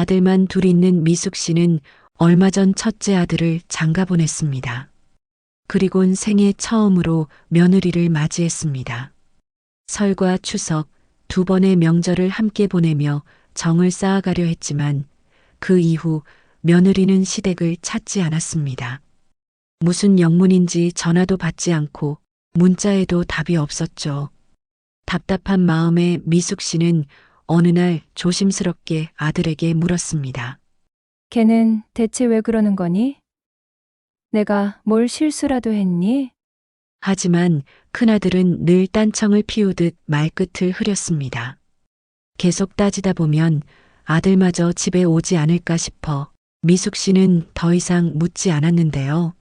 아들만 둘 있는 미숙 씨는 얼마 전 첫째 아들을 장가 보냈습니다. 그리곤 생애 처음으로 며느리를 맞이했습니다. 설과 추석 두 번의 명절을 함께 보내며 정을 쌓아가려 했지만 그 이후 며느리는 시댁을 찾지 않았습니다. 무슨 영문인지 전화도 받지 않고 문자에도 답이 없었죠. 답답한 마음에 미숙 씨는 어느 날 조심스럽게 아들에게 물었습니다. 걔는 대체 왜 그러는 거니? 내가 뭘 실수라도 했니? 하지만 큰아들은 늘 딴청을 피우듯 말끝을 흐렸습니다. 계속 따지다 보면 아들마저 집에 오지 않을까 싶어 미숙 씨는 더 이상 묻지 않았는데요.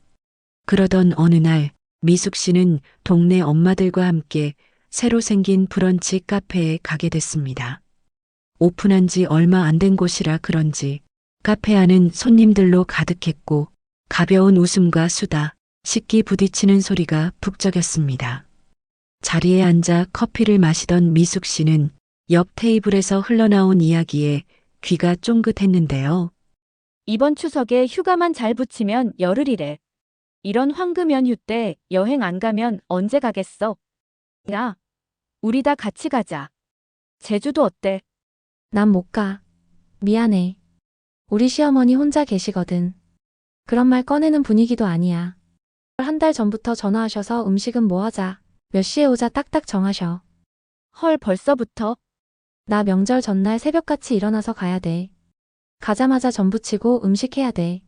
그러던 어느 날 미숙 씨는 동네 엄마들과 함께 새로 생긴 브런치 카페에 가게 됐습니다. 오픈한 지 얼마 안 된 곳이라 그런지 카페 안은 손님들로 가득했고 가벼운 웃음과 수다, 식기 부딪히는 소리가 북적였습니다. 자리에 앉아 커피를 마시던 미숙 씨는 옆 테이블에서 흘러나온 이야기에 귀가 쫑긋했는데요. 이번 추석에 휴가만 잘 붙이면 열흘이래. 이런 황금 연휴 때 여행 안 가면 언제 가겠어? 야, 우리 다 같이 가자. 제주도 어때? 난 못 가. 미안해. 우리 시어머니 혼자 계시거든. 그런 말 꺼내는 분위기도 아니야. 한 달 전부터 전화하셔서 음식은 뭐 하자. 몇 시에 오자 딱딱 정하셔. 헐, 벌써부터? 나 명절 전날 새벽같이 일어나서 가야 돼. 가자마자 전 부치고 음식 해야 돼.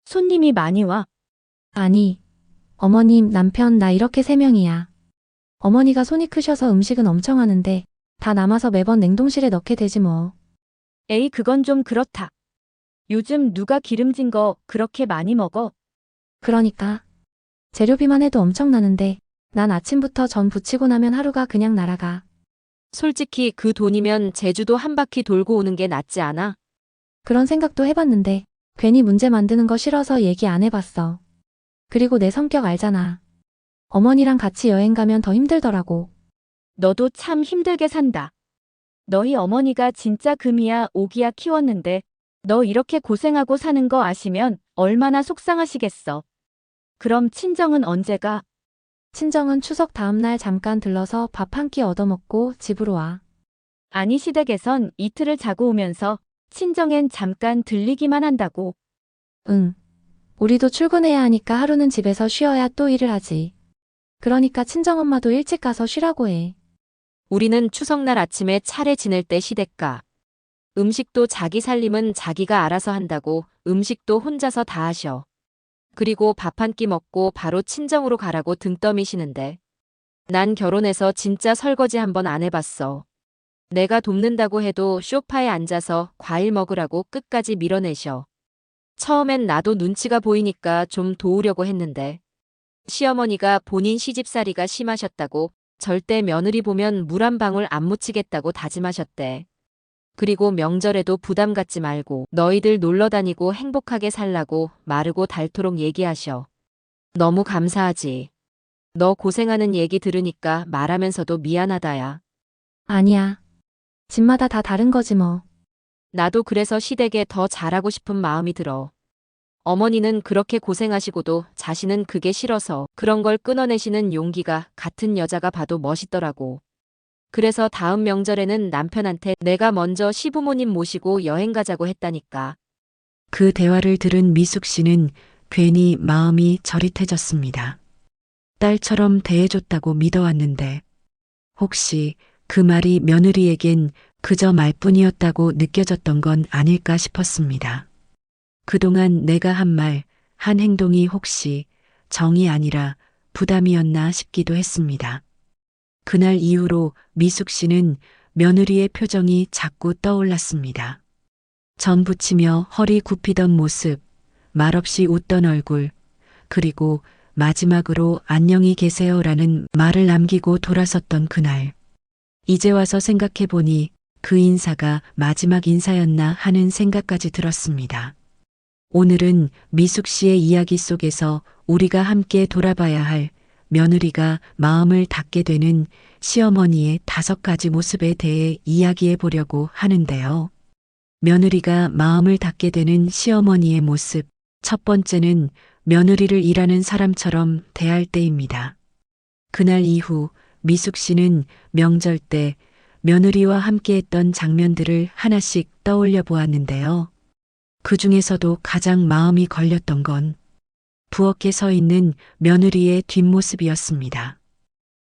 손님이 많이 와. 아니, 어머님, 남편, 나 이렇게 3명이야. 어머니가 손이 크셔서 음식은 엄청 하는데 다 남아서 매번 냉동실에 넣게 되지 뭐. 에이, 그건 좀 그렇다. 요즘 누가 기름진 거 그렇게 많이 먹어? 그러니까. 재료비만 해도 엄청나는데 난 아침부터 전 부치고 나면 하루가 그냥 날아가. 솔직히 그 돈이면 제주도 한 바퀴 돌고 오는 게 낫지 않아? 그런 생각도 해봤는데 괜히 문제 만드는 거 싫어서 얘기 안 해봤어. 그리고 내 성격 알잖아. 어머니랑 같이 여행 가면 더 힘들더라고. 너도 참 힘들게 산다. 너희 어머니가 진짜 금이야 오기야 키웠는데 너 이렇게 고생하고 사는 거 아시면 얼마나 속상하시겠어. 그럼 친정은 언제 가? 친정은 추석 다음날 잠깐 들러서 밥 한 끼 얻어먹고 집으로 와. 아니 시댁에선 이틀을 자고 오면서 친정엔 잠깐 들리기만 한다고. 응. 우리도 출근해야 하니까 하루는 집에서 쉬어야 또 일을 하지. 그러니까 친정엄마도 일찍 가서 쉬라고 해. 우리는 추석날 아침에 차례 지낼 때 시댁 가. 음식도 자기 살림은 자기가 알아서 한다고 음식도 혼자서 다 하셔. 그리고 밥 한 끼 먹고 바로 친정으로 가라고 등 떠미시는데. 난 결혼해서 진짜 설거지 한 번 안 해봤어. 내가 돕는다고 해도 소파에 앉아서 과일 먹으라고 끝까지 밀어내셔. 처음엔 나도 눈치가 보이니까 좀 도우려고 했는데 시어머니가 본인 시집살이가 심하셨다고 절대 며느리 보면 물 한 방울 안 묻히겠다고 다짐하셨대. 그리고 명절에도 부담 갖지 말고 너희들 놀러 다니고 행복하게 살라고 마르고 닳도록 얘기하셔. 너무 감사하지. 너 고생하는 얘기 들으니까 말하면서도 미안하다야. 아니야. 집마다 다 다른 거지 뭐. 나도 그래서 시댁에 더 잘하고 싶은 마음이 들어. 어머니는 그렇게 고생하시고도 자신은 그게 싫어서 그런 걸 끊어내시는 용기가 같은 여자가 봐도 멋있더라고. 그래서 다음 명절에는 남편한테 내가 먼저 시부모님 모시고 여행 가자고 했다니까. 그 대화를 들은 미숙 씨는 괜히 마음이 저릿해졌습니다. 딸처럼 대해줬다고 믿어왔는데 혹시 그 말이 며느리에겐 그저 말뿐이었다고 느껴졌던 건 아닐까 싶었습니다. 그동안 내가 한 말, 한 행동이 혹시 정이 아니라 부담이었나 싶기도 했습니다. 그날 이후로 미숙 씨는 며느리의 표정이 자꾸 떠올랐습니다. 전 부치며 허리 굽히던 모습, 말없이 웃던 얼굴, 그리고 마지막으로 안녕히 계세요라는 말을 남기고 돌아섰던 그날. 이제 와서 생각해보니 그 인사가 마지막 인사였나 하는 생각까지 들었습니다. 오늘은 미숙 씨의 이야기 속에서 우리가 함께 돌아봐야 할 며느리가 마음을 닫게 되는 시어머니의 5가지 모습에 대해 이야기해 보려고 하는데요. 며느리가 마음을 닫게 되는 시어머니의 모습. 첫 번째는 며느리를 일하는 사람처럼 대할 때입니다. 그날 이후 미숙 씨는 명절 때 며느리와 함께했던 장면들을 하나씩 떠올려 보았는데요. 그 중에서도 가장 마음이 걸렸던 건 부엌에 서 있는 며느리의 뒷모습이었습니다.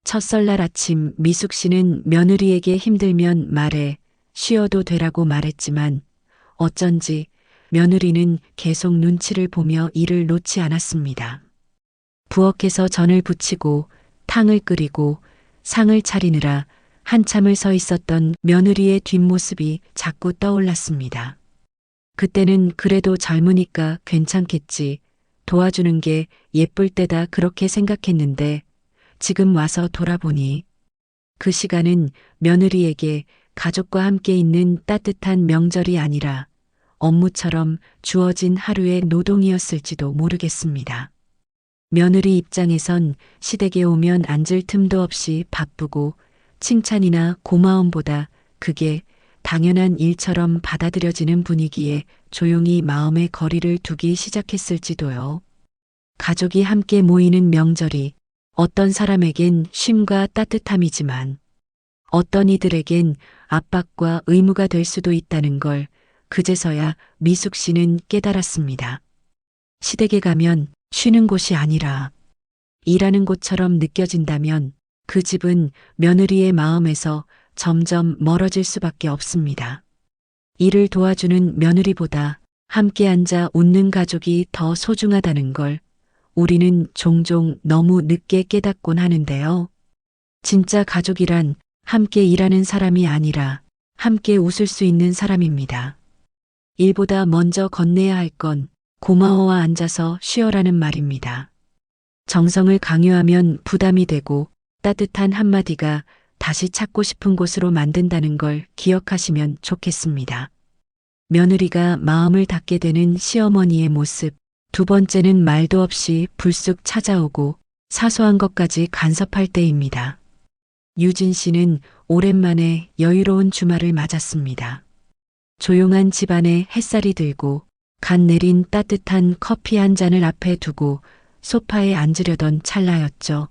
첫 설날 아침 미숙 씨는 며느리에게 힘들면 말해, 쉬어도 되라고 말했지만 어쩐지 며느리는 계속 눈치를 보며 일을 놓지 않았습니다. 부엌에서 전을 부치고 탕을 끓이고 상을 차리느라 한참을 서 있었던 며느리의 뒷모습이 자꾸 떠올랐습니다. 그때는 그래도 젊으니까 괜찮겠지, 도와주는 게 예쁠 때다 그렇게 생각했는데 지금 와서 돌아보니 그 시간은 며느리에게 가족과 함께 있는 따뜻한 명절이 아니라 업무처럼 주어진 하루의 노동이었을지도 모르겠습니다. 며느리 입장에선 시댁에 오면 앉을 틈도 없이 바쁘고 칭찬이나 고마움보다 그게 당연한 일처럼 받아들여지는 분위기에 조용히 마음의 거리를 두기 시작했을지도요. 가족이 함께 모이는 명절이 어떤 사람에겐 쉼과 따뜻함이지만 어떤 이들에겐 압박과 의무가 될 수도 있다는 걸 그제서야 미숙 씨는 깨달았습니다. 시댁에 가면 쉬는 곳이 아니라 일하는 곳처럼 느껴진다면 그 집은 며느리의 마음에서 점점 멀어질 수밖에 없습니다. 일을 도와주는 며느리보다 함께 앉아 웃는 가족이 더 소중하다는 걸 우리는 종종 너무 늦게 깨닫곤 하는데요. 진짜 가족이란 함께 일하는 사람이 아니라 함께 웃을 수 있는 사람입니다. 일보다 먼저 건네야 할 건 고마워와 앉아서 쉬어라는 말입니다. 정성을 강요하면 부담이 되고 따뜻한 한마디가 다시 찾고 싶은 곳으로 만든다는 걸 기억하시면 좋겠습니다. 며느리가 마음을 닫게 되는 시어머니의 모습. 두 번째는 말도 없이 불쑥 찾아오고 사소한 것까지 간섭할 때입니다. 유진 씨는 오랜만에 여유로운 주말을 맞았습니다. 조용한 집안에 햇살이 들고 갓 내린 따뜻한 커피 한 잔을 앞에 두고 소파에 앉으려던 찰나였죠.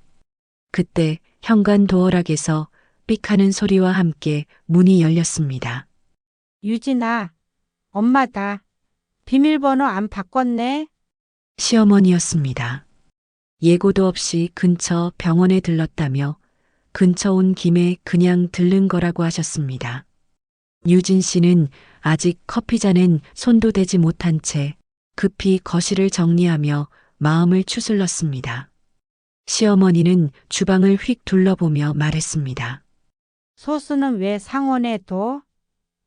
그때 현관 도어락에서 삑하는 소리와 함께 문이 열렸습니다. 유진아, 엄마다. 비밀번호 안 바꿨네? 시어머니였습니다. 예고도 없이 근처 병원에 들렀다며 근처 온 김에 그냥 들른 거라고 하셨습니다. 유진 씨는 아직 커피잔엔 손도 대지 못한 채 급히 거실을 정리하며 마음을 추슬렀습니다. 시어머니는 주방을 휙 둘러보며 말했습니다. 소스는 왜 상온에 둬?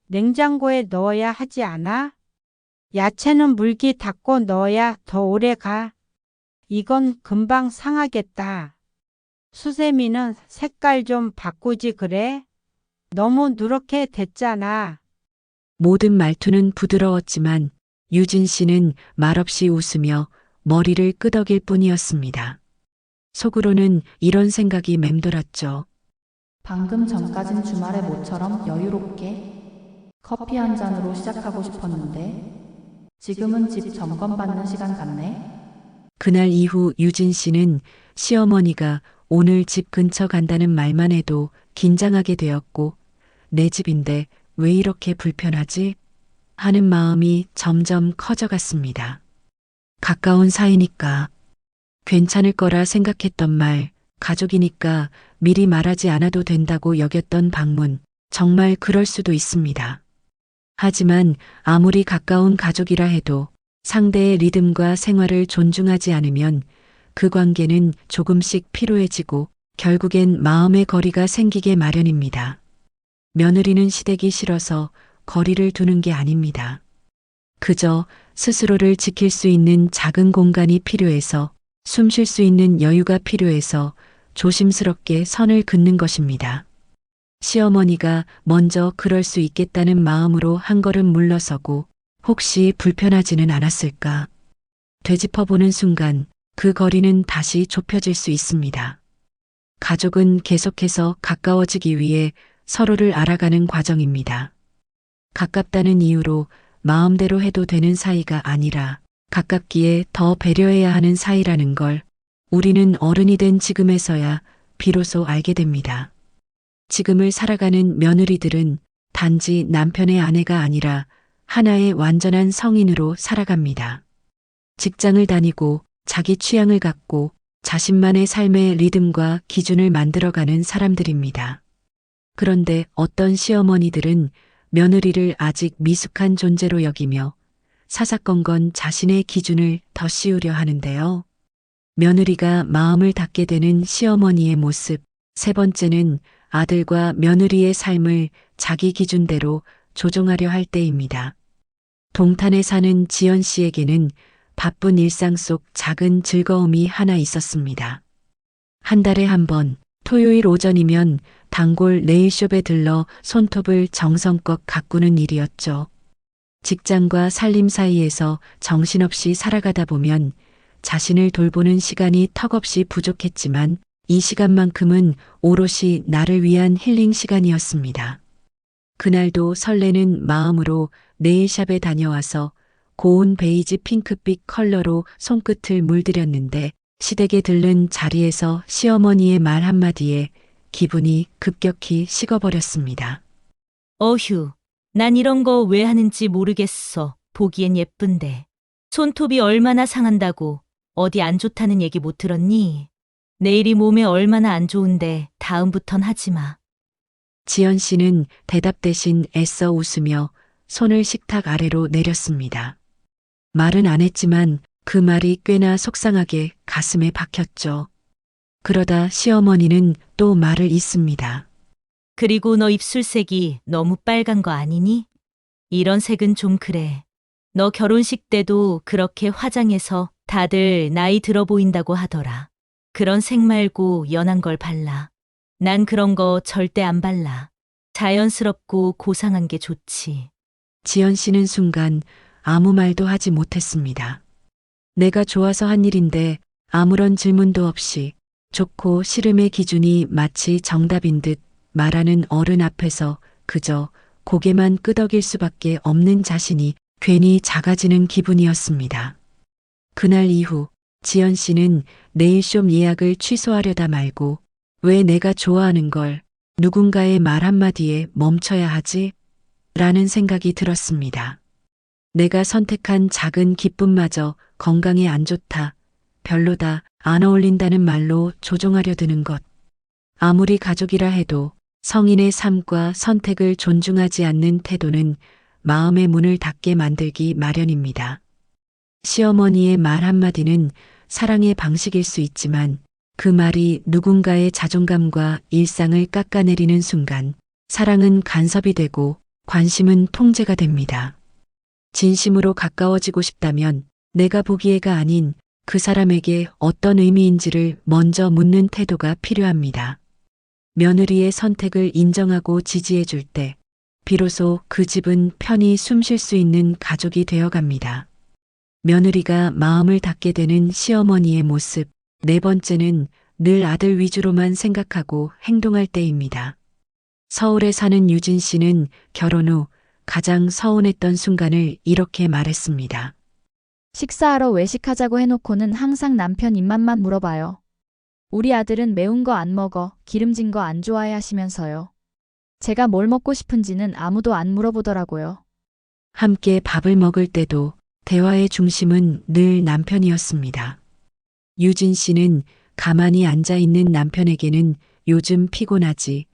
냉장고에 넣어야 하지 않아? 야채는 물기 닦고 넣어야 더 오래 가. 이건 금방 상하겠다. 수세미는 색깔 좀 바꾸지 그래? 너무 누렇게 됐잖아. 모든 말투는 부드러웠지만 유진 씨는 말없이 웃으며 머리를 끄덕일 뿐이었습니다. 속으로는 이런 생각이 맴돌았죠. 방금 전까진 주말의 모처럼 여유롭게 커피 한 잔으로 시작하고 싶었는데 지금은 집 점검받는 시간 같네. 그날 이후 유진 씨는 시어머니가 오늘 집 근처 간다는 말만 해도 긴장하게 되었고 내 집인데 왜 이렇게 불편하지? 하는 마음이 점점 커져갔습니다. 가까운 사이니까 괜찮을 거라 생각했던 말, 가족이니까 미리 말하지 않아도 된다고 여겼던 방문, 정말 그럴 수도 있습니다. 하지만 아무리 가까운 가족이라 해도 상대의 리듬과 생활을 존중하지 않으면 그 관계는 조금씩 피로해지고 결국엔 마음의 거리가 생기게 마련입니다. 며느리는 시댁이 싫어서 거리를 두는 게 아닙니다. 그저 스스로를 지킬 수 있는 작은 공간이 필요해서, 숨 쉴 수 있는 여유가 필요해서 조심스럽게 선을 긋는 것입니다. 시어머니가 먼저 그럴 수 있겠다는 마음으로 한 걸음 물러서고 혹시 불편하지는 않았을까? 되짚어보는 순간 그 거리는 다시 좁혀질 수 있습니다. 가족은 계속해서 가까워지기 위해 서로를 알아가는 과정입니다. 가깝다는 이유로 마음대로 해도 되는 사이가 아니라 가깝기에 더 배려해야 하는 사이라는 걸 우리는 어른이 된 지금에서야 비로소 알게 됩니다. 지금을 살아가는 며느리들은 단지 남편의 아내가 아니라 하나의 완전한 성인으로 살아갑니다. 직장을 다니고 자기 취향을 갖고 자신만의 삶의 리듬과 기준을 만들어가는 사람들입니다. 그런데 어떤 시어머니들은 며느리를 아직 미숙한 존재로 여기며 사사건건 자신의 기준을 더 씌우려 하는데요. 며느리가 마음을 닫게 되는 시어머니의 모습. 세 번째는 아들과 며느리의 삶을 자기 기준대로 조종하려 할 때입니다. 동탄에 사는 지연 씨에게는 바쁜 일상 속 작은 즐거움이 하나 있었습니다. 한 달에 한 번, 토요일 오전이면 단골 네일숍에 들러 손톱을 정성껏 가꾸는 일이었죠. 직장과 살림 사이에서 정신없이 살아가다 보면 자신을 돌보는 시간이 턱없이 부족했지만 이 시간만큼은 오롯이 나를 위한 힐링 시간이었습니다. 그날도 설레는 마음으로 네일샵에 다녀와서 고운 베이지 핑크빛 컬러로 손끝을 물들였는데 시댁에 들른 자리에서 시어머니의 말 한마디에 기분이 급격히 식어버렸습니다. 어휴, 난 이런 거 왜 하는지 모르겠어. 보기엔 예쁜데. 손톱이 얼마나 상한다고 어디 안 좋다는 얘기 못 들었니? 내일이 몸에 얼마나 안 좋은데 다음부턴 하지 마. 지연 씨는 대답 대신 애써 웃으며 손을 식탁 아래로 내렸습니다. 말은 안 했지만 그 말이 꽤나 속상하게 가슴에 박혔죠. 그러다 시어머니는 또 말을 잇습니다. 그리고 너 입술색이 너무 빨간 거 아니니? 이런 색은 좀 그래. 너 결혼식 때도 그렇게 화장해서 다들 나이 들어 보인다고 하더라. 그런 색 말고 연한 걸 발라. 난 그런 거 절대 안 발라. 자연스럽고 고상한 게 좋지. 지연 씨는 순간 아무 말도 하지 못했습니다. 내가 좋아서 한 일인데 아무런 질문도 없이 좋고 싫음의 기준이 마치 정답인 듯 말하는 어른 앞에서 그저 고개만 끄덕일 수밖에 없는 자신이 괜히 작아지는 기분이었습니다. 그날 이후 지연 씨는 네일숍 예약을 취소하려다 말고 왜 내가 좋아하는 걸 누군가의 말 한마디에 멈춰야 하지? 라는 생각이 들었습니다. 내가 선택한 작은 기쁨마저 건강에 안 좋다, 별로다, 안 어울린다는 말로 조종하려 드는 것. 아무리 가족이라 해도 성인의 삶과 선택을 존중하지 않는 태도는 마음의 문을 닫게 만들기 마련입니다. 시어머니의 말 한마디는 사랑의 방식일 수 있지만 그 말이 누군가의 자존감과 일상을 깎아내리는 순간 사랑은 간섭이 되고 관심은 통제가 됩니다. 진심으로 가까워지고 싶다면 내가 보기에가 아닌 그 사람에게 어떤 의미인지를 먼저 묻는 태도가 필요합니다. 며느리의 선택을 인정하고 지지해 줄 때 비로소 그 집은 편히 숨 쉴 수 있는 가족이 되어갑니다. 며느리가 마음을 닫게 되는 시어머니의 모습. 네 번째는 늘 아들 위주로만 생각하고 행동할 때입니다. 서울에 사는 유진 씨는 결혼 후 가장 서운했던 순간을 이렇게 말했습니다. 식사하러 외식하자고 해놓고는 항상 남편 입맛만 물어봐요. 우리 아들은 매운 거 안 먹어, 기름진 거 안 좋아해 하시면서요. 제가 뭘 먹고 싶은지는 아무도 안 물어보더라고요. 함께 밥을 먹을 때도 대화의 중심은 늘 남편이었습니다. 유진 씨는 가만히 앉아 있는 남편에게는 요즘 피곤하지,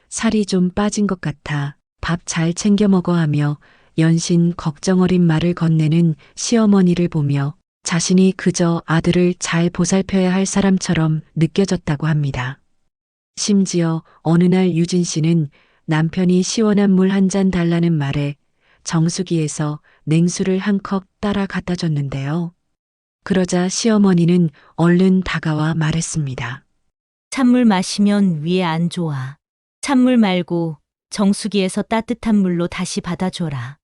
살이 좀 빠진 것 같아, 밥 잘 챙겨 먹어 하며 연신 걱정 어린 말을 건네는 시어머니를 보며 자신이 그저 아들을 잘 보살펴야 할 사람처럼 느껴졌다고 합니다. 심지어 어느 날 유진 씨는 남편이 시원한 물 한 잔 달라는 말에 정수기에서 냉수를 한 컵 따라 갖다 줬는데요. 그러자 시어머니는 얼른 다가와 말했습니다. 찬물 마시면 위에 안 좋아. 찬물 말고 정수기에서 따뜻한 물로 다시 받아줘라.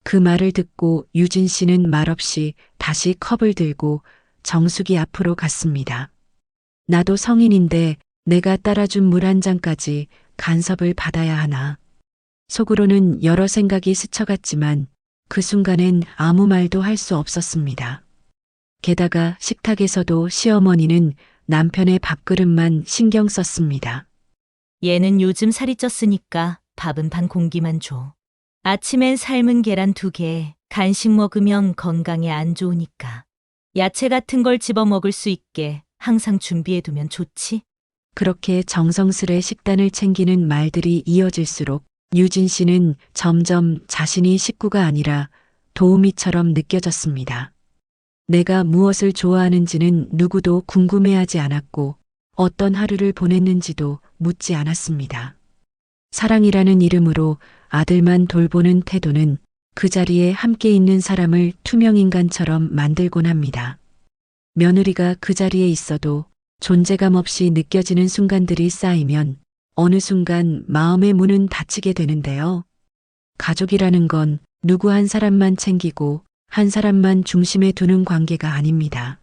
그 말을 듣고 유진 씨는 말없이 다시 컵을 들고 정수기 앞으로 갔습니다. 나도 성인인데 내가 따라준 물 한 잔까지 간섭을 받아야 하나. 속으로는 여러 생각이 스쳐갔지만 그 순간엔 아무 말도 할 수 없었습니다. 게다가 식탁에서도 시어머니는 남편의 밥그릇만 신경 썼습니다. 얘는 요즘 살이 쪘으니까 밥은 반 공기만 줘. 아침엔 삶은 계란 2개, 간식 먹으면 건강에 안 좋으니까. 야채 같은 걸 집어 먹을 수 있게 항상 준비해두면 좋지. 그렇게 정성스레 식단을 챙기는 말들이 이어질수록 유진 씨는 점점 자신이 식구가 아니라 도우미처럼 느껴졌습니다. 내가 무엇을 좋아하는지는 누구도 궁금해하지 않았고 어떤 하루를 보냈는지도 묻지 않았습니다. 사랑이라는 이름으로 아들만 돌보는 태도는 그 자리에 함께 있는 사람을 투명인간처럼 만들곤 합니다. 며느리가 그 자리에 있어도 존재감 없이 느껴지는 순간들이 쌓이면 어느 순간 마음의 문은 닫히게 되는데요. 가족이라는 건 누구 한 사람만 챙기고 한 사람만 중심에 두는 관계가 아닙니다.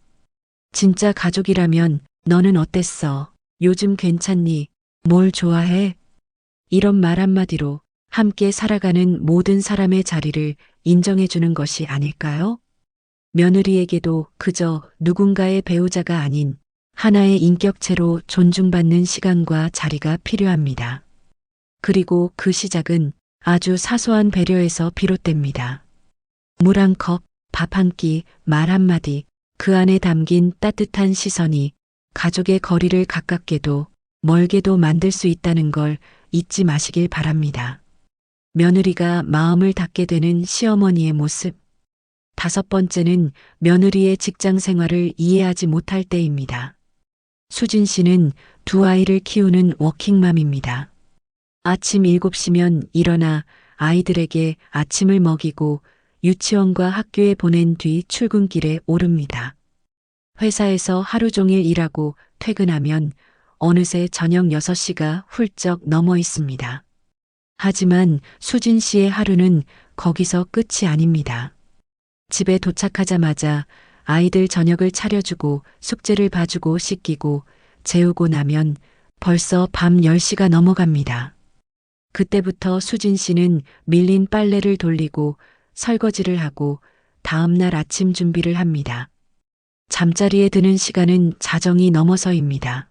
진짜 가족이라면 너는 어땠어? 요즘 괜찮니? 뭘 좋아해? 이런 말 한마디로 함께 살아가는 모든 사람의 자리를 인정해주는 것이 아닐까요? 며느리에게도 그저 누군가의 배우자가 아닌 하나의 인격체로 존중받는 시간과 자리가 필요합니다. 그리고 그 시작은 아주 사소한 배려에서 비롯됩니다. 물 한 컵, 밥 한 끼, 말 한마디, 그 안에 담긴 따뜻한 시선이 가족의 거리를 가깝게도 멀게도 만들 수 있다는 걸 잊지 마시길 바랍니다. 며느리가 마음을 닫게 되는 시어머니의 모습. 5번째는 며느리의 직장 생활을 이해하지 못할 때입니다. 수진 씨는 2아이를 키우는 워킹맘입니다. 아침 7시면 일어나 아이들에게 아침을 먹이고 유치원과 학교에 보낸 뒤 출근길에 오릅니다. 회사에서 하루 종일 일하고 퇴근하면 어느새 저녁 6시가 훌쩍 넘어 있습니다. 하지만 수진 씨의 하루는 거기서 끝이 아닙니다. 집에 도착하자마자 아이들 저녁을 차려주고 숙제를 봐주고 씻기고 재우고 나면 벌써 밤 10시가 넘어갑니다. 그때부터 수진 씨는 밀린 빨래를 돌리고 설거지를 하고 다음날 아침 준비를 합니다. 잠자리에 드는 시간은 자정이 넘어서입니다.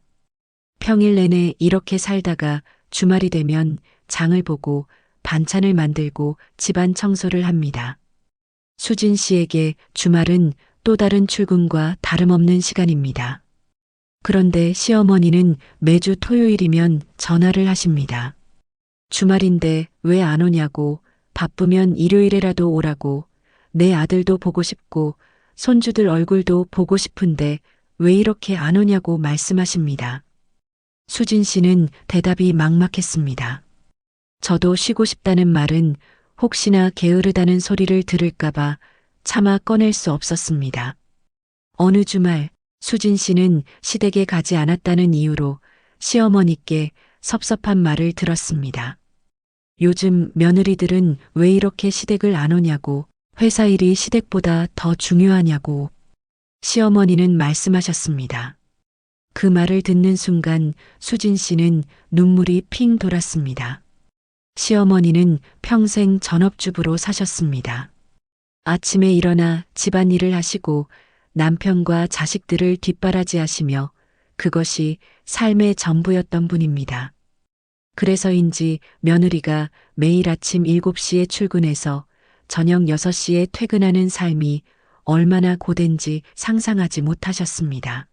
평일 내내 이렇게 살다가 주말이 되면 장을 보고 반찬을 만들고 집안 청소를 합니다. 수진 씨에게 주말은 또 다른 출근과 다름없는 시간입니다. 그런데 시어머니는 매주 토요일이면 전화를 하십니다. 주말인데 왜 안 오냐고, 바쁘면 일요일에라도 오라고, 내 아들도 보고 싶고 손주들 얼굴도 보고 싶은데 왜 이렇게 안 오냐고 말씀하십니다. 수진 씨는 대답이 막막했습니다. 저도 쉬고 싶다는 말은 혹시나 게으르다는 소리를 들을까봐 차마 꺼낼 수 없었습니다. 어느 주말 수진 씨는 시댁에 가지 않았다는 이유로 시어머니께 섭섭한 말을 들었습니다. 요즘 며느리들은 왜 이렇게 시댁을 안 오냐고, 회사 일이 시댁보다 더 중요하냐고 시어머니는 말씀하셨습니다. 그 말을 듣는 순간 수진 씨는 눈물이 핑 돌았습니다. 시어머니는 평생 전업주부로 사셨습니다. 아침에 일어나 집안일을 하시고 남편과 자식들을 뒷바라지하시며 그것이 삶의 전부였던 분입니다. 그래서인지 며느리가 매일 아침 7시에 출근해서 저녁 6시에 퇴근하는 삶이 얼마나 고된지 상상하지 못하셨습니다.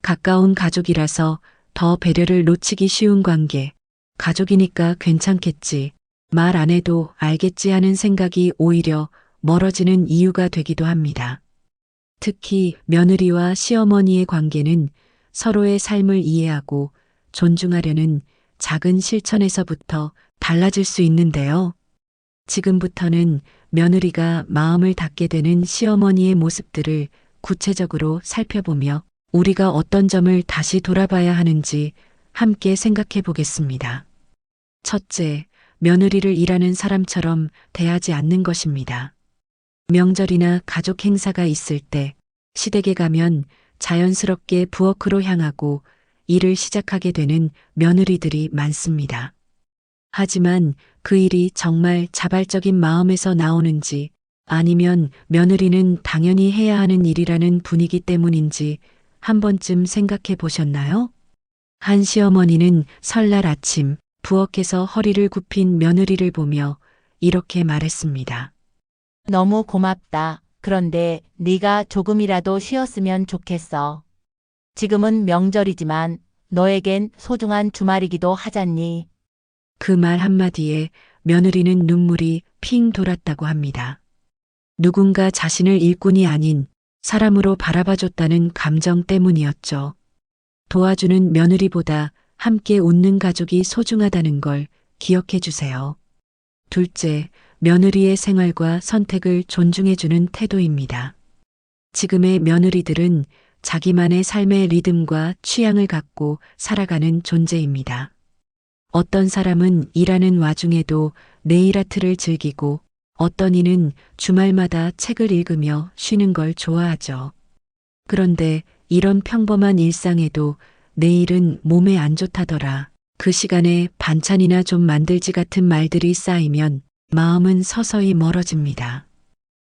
가까운 가족이라서 더 배려를 놓치기 쉬운 관계, 가족이니까 괜찮겠지, 말 안 해도 알겠지 하는 생각이 오히려 멀어지는 이유가 되기도 합니다. 특히 며느리와 시어머니의 관계는 서로의 삶을 이해하고 존중하려는 작은 실천에서부터 달라질 수 있는데요. 지금부터는 며느리가 마음을 닫게 되는 시어머니의 모습들을 구체적으로 살펴보며 우리가 어떤 점을 다시 돌아봐야 하는지 함께 생각해 보겠습니다. 첫째, 며느리를 일하는 사람처럼 대하지 않는 것입니다. 명절이나 가족 행사가 있을 때 시댁에 가면 자연스럽게 부엌으로 향하고 일을 시작하게 되는 며느리들이 많습니다. 하지만 그 일이 정말 자발적인 마음에서 나오는지 아니면 며느리는 당연히 해야 하는 일이라는 분위기 때문인지 한 번쯤 생각해 보셨나요? 한 시어머니는 설날 아침 부엌에서 허리를 굽힌 며느리를 보며 이렇게 말했습니다. 너무 고맙다. 그런데 네가 조금이라도 쉬었으면 좋겠어. 지금은 명절이지만 너에겐 소중한 주말이기도 하잖니. 그 말 한마디에 며느리는 눈물이 핑 돌았다고 합니다. 누군가 자신을 일꾼이 아닌 사람으로 바라봐줬다는 감정 때문이었죠. 도와주는 며느리보다 함께 웃는 가족이 소중하다는 걸 기억해 주세요. 둘째, 며느리의 생활과 선택을 존중해주는 태도입니다. 지금의 며느리들은 자기만의 삶의 리듬과 취향을 갖고 살아가는 존재입니다. 어떤 사람은 일하는 와중에도 네일 아트를 즐기고 어떤 이는 주말마다 책을 읽으며 쉬는 걸 좋아하죠. 그런데 이런 평범한 일상에도 내일은 몸에 안 좋다더라. 그 시간에 반찬이나 좀 만들지 같은 말들이 쌓이면 마음은 서서히 멀어집니다.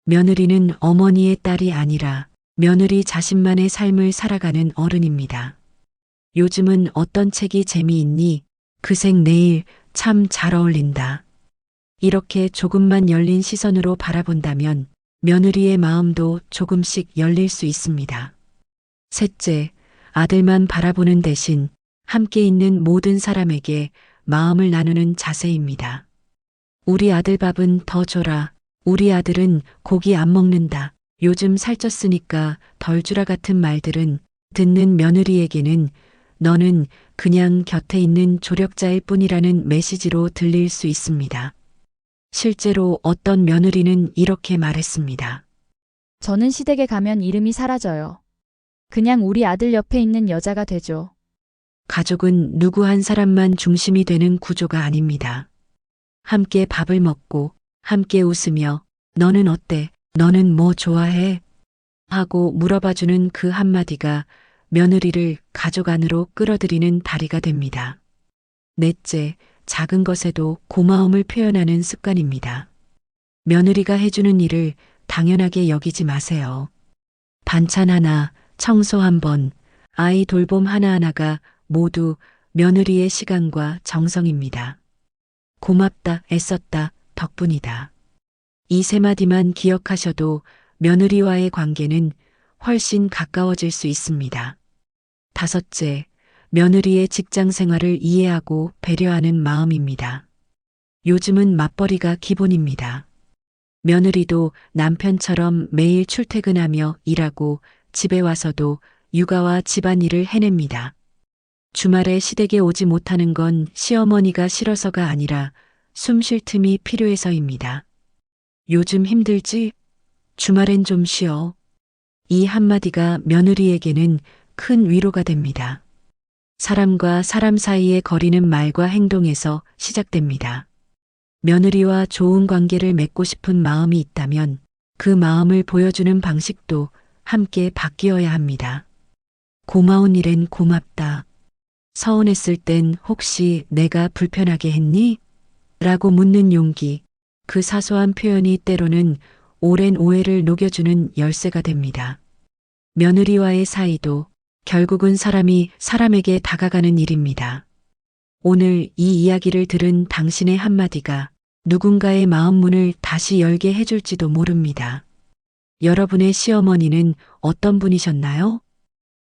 며느리는 어머니의 딸이 아니라 며느리 자신만의 삶을 살아가는 어른입니다. 요즘은 어떤 책이 재미있니? 그색 내일 참 잘 어울린다. 이렇게 조금만 열린 시선으로 바라본다면 며느리의 마음도 조금씩 열릴 수 있습니다. 셋째, 아들만 바라보는 대신 함께 있는 모든 사람에게 마음을 나누는 자세입니다. 우리 아들 밥은 더 줘라. 우리 아들은 고기 안 먹는다. 요즘 살쪘으니까 덜 주라 같은 말들은 듣는 며느리에게는 너는 그냥 곁에 있는 조력자일 뿐이라는 메시지로 들릴 수 있습니다. 실제로 어떤 며느리는 이렇게 말했습니다. 저는 시댁에 가면 이름이 사라져요. 그냥 우리 아들 옆에 있는 여자가 되죠. 가족은 누구 한 사람만 중심이 되는 구조가 아닙니다. 함께 밥을 먹고 함께 웃으며 너는 어때? 너는 뭐 좋아해? 하고 물어봐주는 그 한마디가 며느리를 가족 안으로 끌어들이는 다리가 됩니다. 넷째, 작은 것에도 고마움을 표현하는 습관입니다. 며느리가 해주는 일을 당연하게 여기지 마세요. 반찬 하나, 청소 한 번, 아이 돌봄 하나하나가 모두 며느리의 시간과 정성입니다. 고맙다, 애썼다, 덕분이다. 이 세 마디만 기억하셔도 며느리와의 관계는 훨씬 가까워질 수 있습니다. 다섯째, 며느리의 직장 생활을 이해하고 배려하는 마음입니다. 요즘은 맞벌이가 기본입니다. 며느리도 남편처럼 매일 출퇴근하며 일하고 집에 와서도 육아와 집안일을 해냅니다. 주말에 시댁에 오지 못하는 건 시어머니가 싫어서가 아니라 숨 쉴 틈이 필요해서입니다. 요즘 힘들지? 주말엔 좀 쉬어. 이 한마디가 며느리에게는 큰 위로가 됩니다. 사람과 사람 사이의 거리는 말과 행동에서 시작됩니다. 며느리와 좋은 관계를 맺고 싶은 마음이 있다면 그 마음을 보여주는 방식도 함께 바뀌어야 합니다. 고마운 일엔 고맙다. 서운했을 땐 혹시 내가 불편하게 했니? 라고 묻는 용기, 그 사소한 표현이 때로는 오랜 오해를 녹여주는 열쇠가 됩니다. 며느리와의 사이도 결국은 사람이 사람에게 다가가는 일입니다. 오늘 이 이야기를 들은 당신의 한마디가 누군가의 마음 문을 다시 열게 해줄지도 모릅니다. 여러분의 시어머니는 어떤 분이셨나요?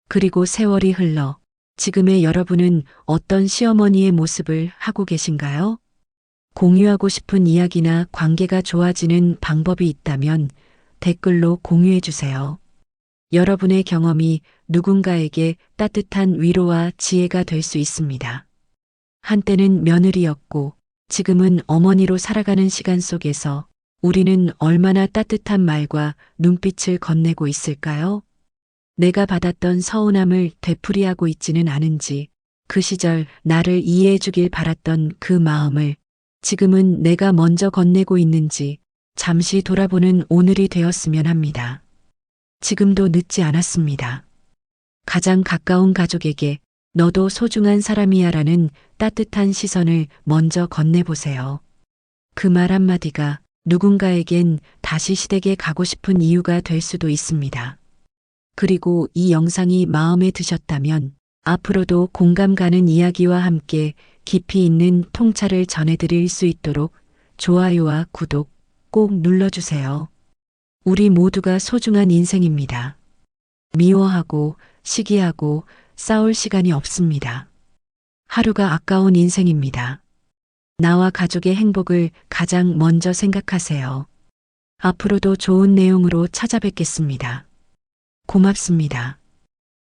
그리고 세월이 흘러 지금의 여러분은 어떤 시어머니의 모습을 하고 계신가요? 공유하고 싶은 이야기나 관계가 좋아지는 방법이 있다면 댓글로 공유해 주세요. 여러분의 경험이 누군가에게 따뜻한 위로와 지혜가 될 수 있습니다. 한때는 며느리였고 지금은 어머니로 살아가는 시간 속에서 우리는 얼마나 따뜻한 말과 눈빛을 건네고 있을까요? 내가 받았던 서운함을 되풀이하고 있지는 않은지, 그 시절 나를 이해해 주길 바랐던 그 마음을 지금은 내가 먼저 건네고 있는지 잠시 돌아보는 오늘이 되었으면 합니다. 지금도 늦지 않았습니다. 가장 가까운 가족에게 너도 소중한 사람이야 라는 따뜻한 시선을 먼저 건네보세요. 그 말 한마디가 누군가에겐 다시 시댁에 가고 싶은 이유가 될 수도 있습니다. 그리고 이 영상이 마음에 드셨다면 앞으로도 공감 가는 이야기와 함께 깊이 있는 통찰을 전해드릴 수 있도록 좋아요와 구독 꼭 눌러주세요. 우리 모두가 소중한 인생입니다. 미워하고 시기하고 싸울 시간이 없습니다. 하루가 아까운 인생입니다. 나와 가족의 행복을 가장 먼저 생각하세요. 앞으로도 좋은 내용으로 찾아뵙겠습니다. 고맙습니다.